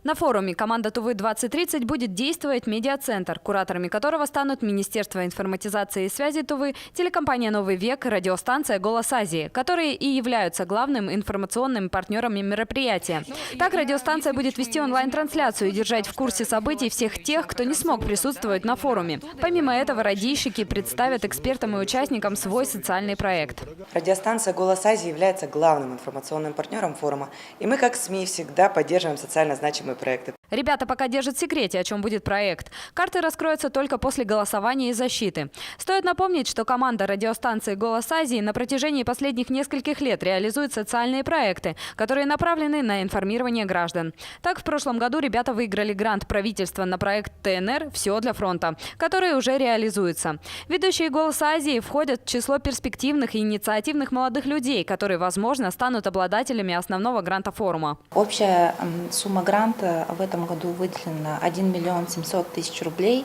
На форуме «Команда Тувы-2030» будет действовать медиацентр, кураторами которого станут Министерство информатизации и связи Тувы, телекомпания «Новый век», радиостанция «Голос Азии», которые и являются главным информационным партнерами мероприятия. Так, радиостанция будет вести онлайн-трансляцию и держать в курсе событий всех тех, кто не смог присутствовать на форуме. Помимо этого, радийщики представят экспертам и участникам свой социальный проект. Радиостанция «Голос Азии» является главным информационным партнером форума, и мы, как СМИ, всегда поддерживаем социально значимые проекты. Ребята пока держат в секрете, о чем будет проект. Карты раскроются только после голосования и защиты. Стоит напомнить, что команда радиостанции «Голос Азии» на протяжении последних нескольких лет реализует социальные проекты, которые направлены на информирование граждан. Так, в прошлом году ребята выиграли грант правительства на проект ТНР «Все для фронта», который уже реализуется. Ведущие «Голос Азии» входят в число перспективных и инициативных молодых людей, которые, возможно, станут обладателями основного гранта форума. Общая сумма гранта в этом году выделена 1 миллион 700 тысяч рублей.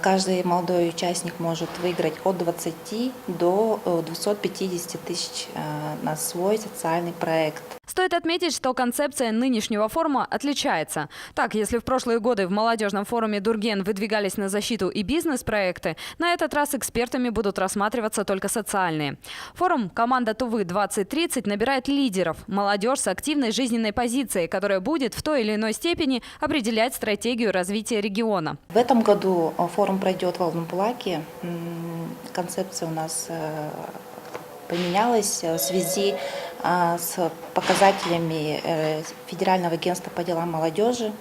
Каждый молодой участник может выиграть от 20 до 250 тысяч на свой социальный проект. Стоит отметить, что концепция нынешнего форума отличается. Так, если в прошлые годы в молодежном форуме «Дурген» выдвигались на защиту и бизнес-проекты, на этот раз экспертами будут рассматриваться только социальные. Форум «Команда Тувы-2030» набирает лидеров, молодежь с активной жизненной позицией, которая будет в той или иной степени определять стратегию развития региона. В этом году форум пройдет в Алмабулаке. Концепция у нас поменялась в связи с показателями Федерального агентства по делам молодежи.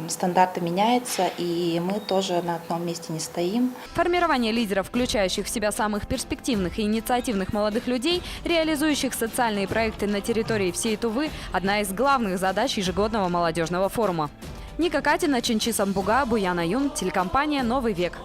Стандарты меняются, и мы тоже на одном месте не стоим. Формирование лидеров, включающих в себя самых перспективных и инициативных молодых людей, реализующих социальные проекты на территории всей Тувы – одна из главных задач ежегодного молодежного форума. Ника Катина, Чинчи Самбуга, Буян Аюн, телекомпания «Новый век».